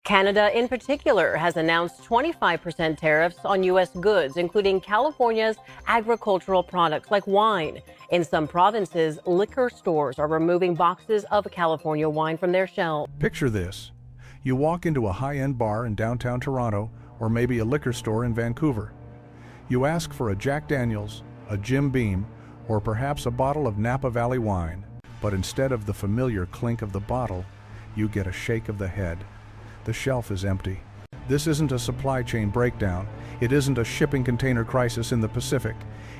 Canada, in particular, has announced 25% tariffs on U.S. goods, including California's agricultural products like wine. In some provinces, liquor stores are removing boxes of California wine from their shelves. Picture this. You walk into a high-end bar in downtown Toronto, or maybe a liquor store in Vancouver. You ask for a Jack Daniel's, a Jim Beam, or perhaps a bottle of Napa Valley wine. But instead of the familiar clink of the bottle, you get a shake of the head. The shelf is empty. This isn't a supply chain breakdown. It isn't a shipping container crisis in the Pacific.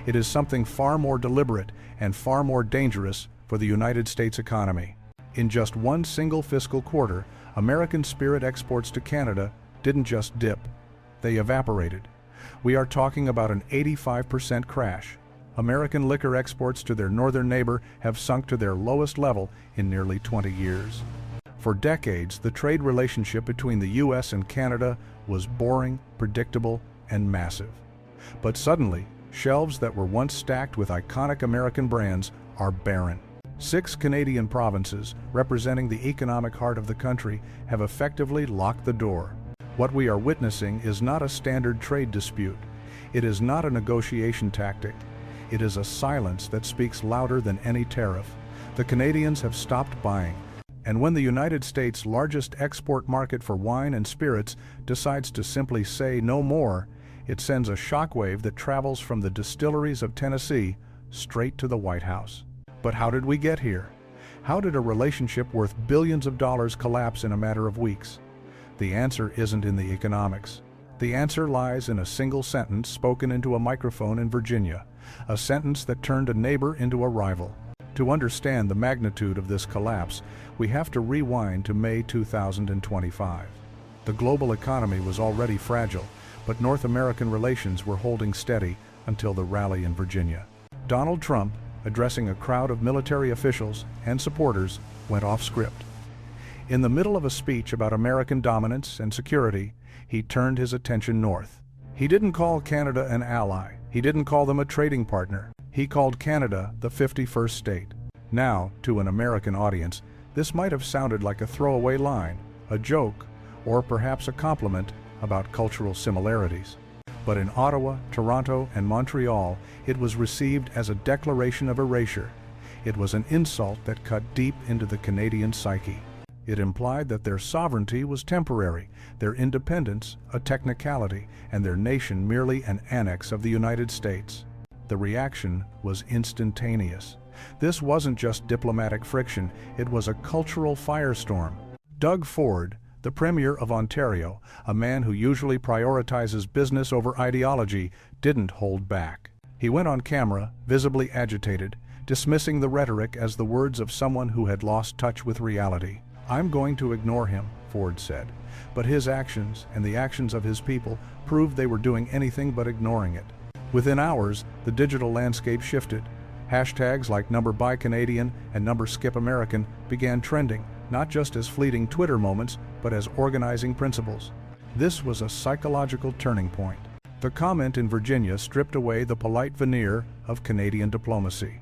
It is something far more deliberate and far more dangerous for the United States economy. In just one single fiscal quarter, American spirit exports to Canada didn't just dip. They evaporated. We are talking about an 85% crash. American liquor exports to their northern neighbor have sunk to their lowest level in nearly 20 years. For decades, the trade relationship between the U.S. and Canada was boring, predictable, and massive. But suddenly, shelves that were once stacked with iconic American brands are barren. 6 Canadian provinces, representing the economic heart of the country, have effectively locked the door. What we are witnessing is not a standard trade dispute. It is not a negotiation tactic. It is a silence that speaks louder than any tariff. The Canadians have stopped buying. And when the United States' largest export market for wine and spirits decides to simply say no more, it sends a shockwave that travels from the distilleries of Tennessee straight to the White House. But how did we get here? How did a relationship worth billions of dollars collapse in a matter of weeks? The answer isn't in the economics. The answer lies in a single sentence spoken into a microphone in Virginia, a sentence that turned a neighbor into a rival. To understand the magnitude of this collapse, we have to rewind to May 2025. The global economy was already fragile, but North American relations were holding steady until the rally in Virginia. Donald Trump, addressing a crowd of military officials and supporters, went off script. In the middle of a speech about American dominance and security, he turned his attention north. He didn't call Canada an ally. He didn't call them a trading partner. He called Canada the 51st state. Now, to an American audience, this might have sounded like a throwaway line, a joke, or perhaps a compliment about cultural similarities. But in Ottawa, Toronto, and Montreal, it was received as a declaration of erasure. It was an insult that cut deep into the Canadian psyche. It implied that their sovereignty was temporary, their independence a technicality, and their nation merely an annex of the United States. The reaction was instantaneous. This wasn't just diplomatic friction, it was a cultural firestorm. Doug Ford, the Premier of Ontario, a man who usually prioritizes business over ideology, didn't hold back. He went on camera, visibly agitated, dismissing the rhetoric as the words of someone who had lost touch with reality. "I'm going to ignore him," Ford said. But his actions and the actions of his people proved they were doing anything but ignoring it. Within hours, the digital landscape shifted. Hashtags like #BuyCanadian and #SkipAmerican began trending, not just as fleeting Twitter moments, but as organizing principles. This was a psychological turning point. The comment in Virginia stripped away the polite veneer of Canadian diplomacy.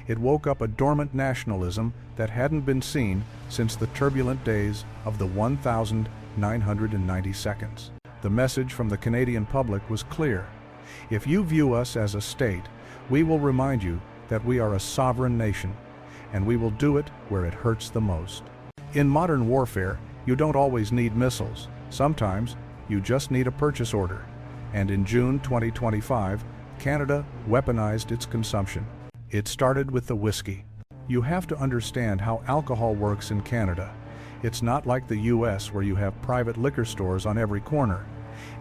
It woke up a dormant nationalism that hadn't been seen since the turbulent days of the 1,990 seconds. The message from the Canadian public was clear. If you view us as a state, we will remind you that we are a sovereign nation, and we will do it where it hurts the most. In modern warfare, you don't always need missiles. Sometimes, you just need a purchase order. And in June 2025, Canada weaponized its consumption. It started with the whiskey. You have to understand how alcohol works in Canada. It's not like the US where you have private liquor stores on every corner.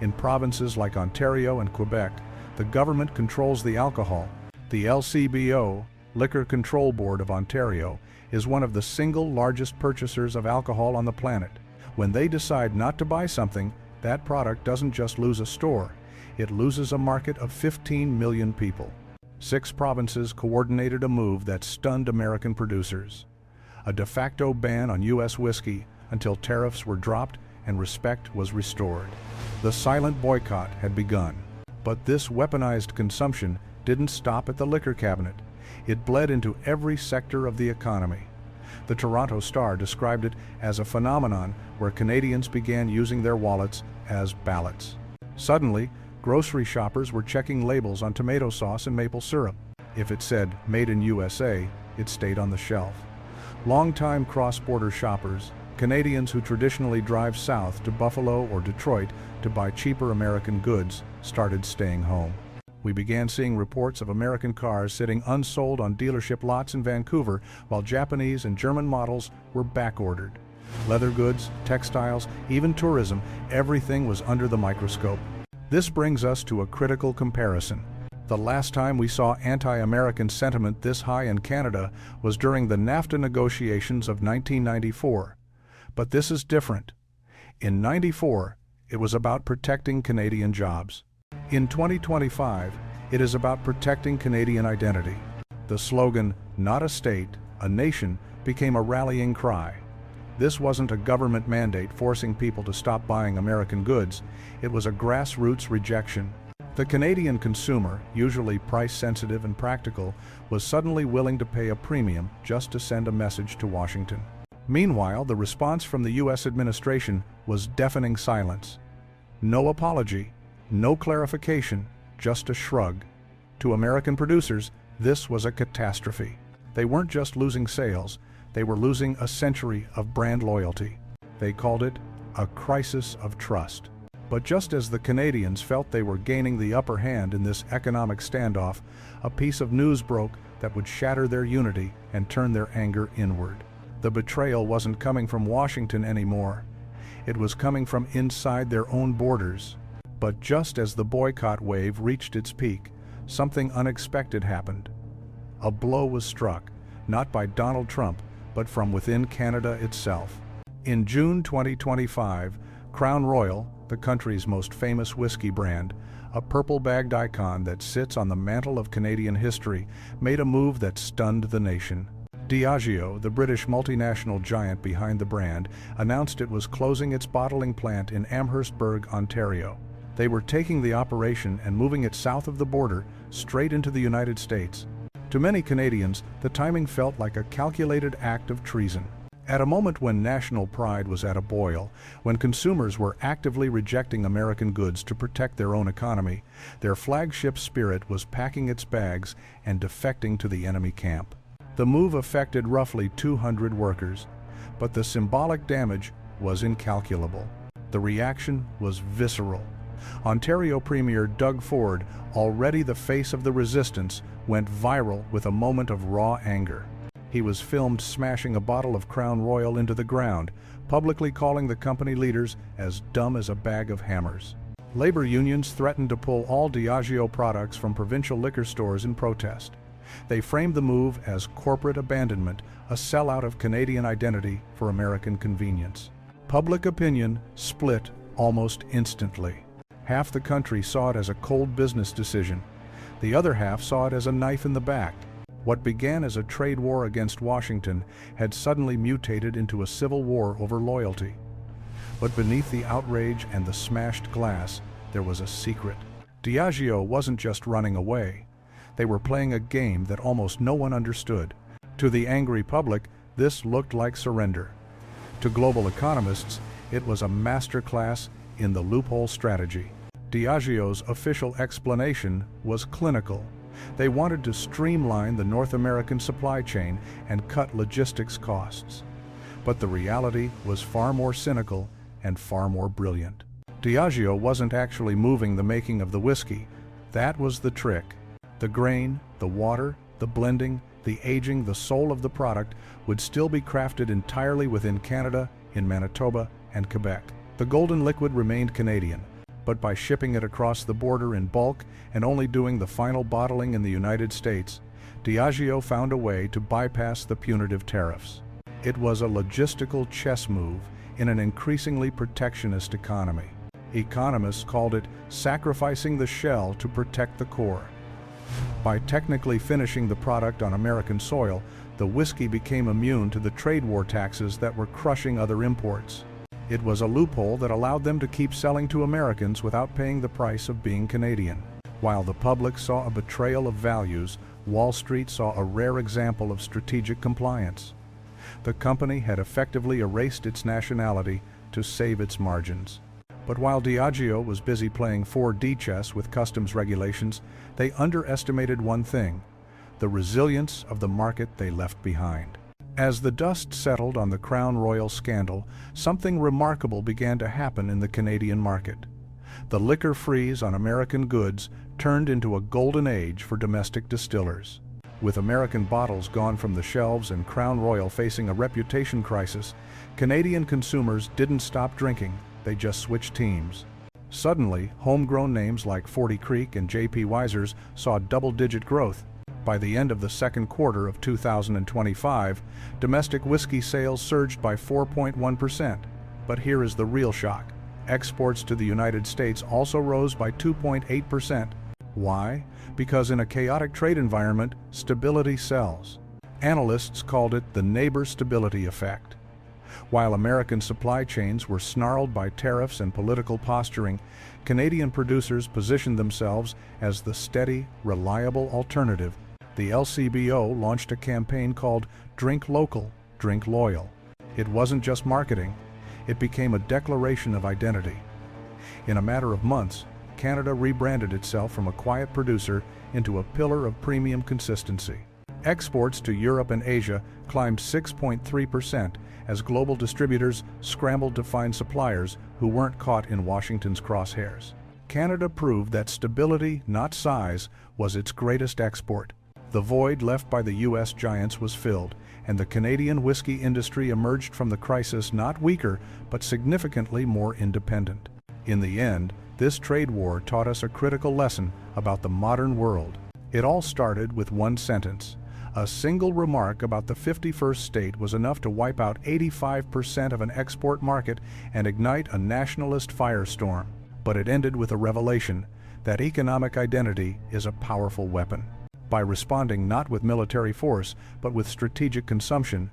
In provinces like Ontario and Quebec, the government controls the alcohol. The LCBO, Liquor Control Board of Ontario, is one of the single largest purchasers of alcohol on the planet. When they decide not to buy something, that product doesn't just lose a store, it loses a market of 15 million people. 6 provinces coordinated a move that stunned American producers. A de facto ban on U.S. whiskey until tariffs were dropped and respect was restored. The silent boycott had begun. But this weaponized consumption didn't stop at the liquor cabinet. It bled into every sector of the economy. The Toronto Star described it as a phenomenon where Canadians began using their wallets as ballots. Suddenly, grocery shoppers were checking labels on tomato sauce and maple syrup. If it said "Made in USA," it stayed on the shelf. Longtime cross-border shoppers, Canadians who traditionally drive south to Buffalo or Detroit to buy cheaper American goods, started staying home. We began seeing reports of American cars sitting unsold on dealership lots in Vancouver, while Japanese and German models were backordered. Leather goods, textiles, even tourism, everything was under the microscope. This brings us to a critical comparison. The last time we saw anti-American sentiment this high in Canada was during the NAFTA negotiations of 1994. But this is different. In '94, it was about protecting Canadian jobs. In 2025, it is about protecting Canadian identity. The slogan, "Not a state, a nation," became a rallying cry. This wasn't a government mandate forcing people to stop buying American goods. It was a grassroots rejection. The Canadian consumer, usually price-sensitive and practical, was suddenly willing to pay a premium just to send a message to Washington. Meanwhile, the response from the U.S. administration was deafening silence. No apology, no clarification, just a shrug. To American producers, this was a catastrophe. They weren't just losing sales, they were losing a century of brand loyalty. They called it a crisis of trust. But just as the Canadians felt they were gaining the upper hand in this economic standoff, a piece of news broke that would shatter their unity and turn their anger inward. The betrayal wasn't coming from Washington anymore. It was coming from inside their own borders. But just as the boycott wave reached its peak, something unexpected happened. A blow was struck, not by Donald Trump, but from within Canada itself. In June 2025, Crown Royal, the country's most famous whiskey brand, a purple-bagged icon that sits on the mantle of Canadian history, made a move that stunned the nation. Diageo, the British multinational giant behind the brand, announced it was closing its bottling plant in Amherstburg, Ontario. They were taking the operation and moving it south of the border, straight into the United States. To many Canadians, the timing felt like a calculated act of treason. At a moment when national pride was at a boil, when consumers were actively rejecting American goods to protect their own economy, their flagship spirit was packing its bags and defecting to the enemy camp. The move affected roughly 200 workers, but the symbolic damage was incalculable. The reaction was visceral. Ontario Premier Doug Ford, already the face of the resistance, went viral with a moment of raw anger. He was filmed smashing a bottle of Crown Royal into the ground, publicly calling the company leaders as dumb as a bag of hammers. Labor unions threatened to pull all Diageo products from provincial liquor stores in protest. They framed the move as corporate abandonment, a sellout of Canadian identity for American convenience. Public opinion split almost instantly. Half the country saw it as a cold business decision. The other half saw it as a knife in the back. What began as a trade war against Washington had suddenly mutated into a civil war over loyalty. But beneath the outrage and the smashed glass, there was a secret. Diageo wasn't just running away. They were playing a game that almost no one understood. To the angry public, this looked like surrender. To global economists, it was a masterclass in the loophole strategy. Diageo's official explanation was clinical. They wanted to streamline the North American supply chain and cut logistics costs. But the reality was far more cynical and far more brilliant. Diageo wasn't actually moving the making of the whiskey. That was the trick. The grain, the water, the blending, the aging, the soul of the product would still be crafted entirely within Canada, in Manitoba, and Quebec. The golden liquid remained Canadian, but by shipping it across the border in bulk and only doing the final bottling in the United States, Diageo found a way to bypass the punitive tariffs. It was a logistical chess move in an increasingly protectionist economy. Economists called it sacrificing the shell to protect the core. By technically finishing the product on American soil, the whiskey became immune to the trade war taxes that were crushing other imports. It was a loophole that allowed them to keep selling to Americans without paying the price of being Canadian. While the public saw a betrayal of values, Wall Street saw a rare example of strategic compliance. The company had effectively erased its nationality to save its margins. But while Diageo was busy playing 4D chess with customs regulations, they underestimated one thing: the resilience of the market they left behind. As the dust settled on the Crown Royal scandal, something remarkable began to happen in the Canadian market. The liquor freeze on American goods turned into a golden age for domestic distillers. With American bottles gone from the shelves and Crown Royal facing a reputation crisis, Canadian consumers didn't stop drinking, they just switched teams. Suddenly, homegrown names like 40 Creek and J.P. Wiser's saw double-digit growth. By the end of the second quarter of 2025, domestic whiskey sales surged by 4.1%. But here is the real shock. Exports to the United States also rose by 2.8%. Why? Because in a chaotic trade environment, stability sells. Analysts called it the neighbor stability effect. While American supply chains were snarled by tariffs and political posturing, Canadian producers positioned themselves as the steady, reliable alternative. The LCBO launched a campaign called Drink Local, Drink Loyal. It wasn't just marketing, it became a declaration of identity. In a matter of months, Canada rebranded itself from a quiet producer into a pillar of premium consistency. Exports to Europe and Asia climbed 6.3% as global distributors scrambled to find suppliers who weren't caught in Washington's crosshairs. Canada proved that stability, not size, was its greatest export. The void left by the U.S. giants was filled, and the Canadian whiskey industry emerged from the crisis not weaker, but significantly more independent. In the end, this trade war taught us a critical lesson about the modern world. It all started with one sentence. A single remark about the 51st state was enough to wipe out 85% of an export market and ignite a nationalist firestorm. But it ended with a revelation that economic identity is a powerful weapon. By responding not with military force, but with strategic consumption,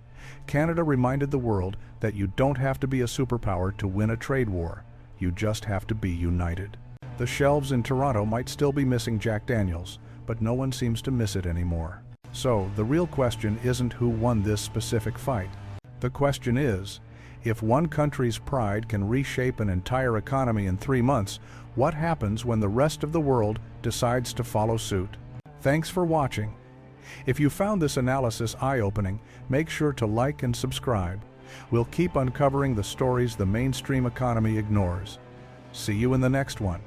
Canada reminded the world that you don't have to be a superpower to win a trade war. You just have to be united. The shelves in Toronto might still be missing Jack Daniels, but no one seems to miss it anymore. So, the real question isn't who won this specific fight. The question is, if one country's pride can reshape an entire economy in 3 months, what happens when the rest of the world decides to follow suit? Thanks for watching. If you found this analysis eye-opening, make sure to like and subscribe. We'll keep uncovering the stories the mainstream economy ignores. See you in the next one.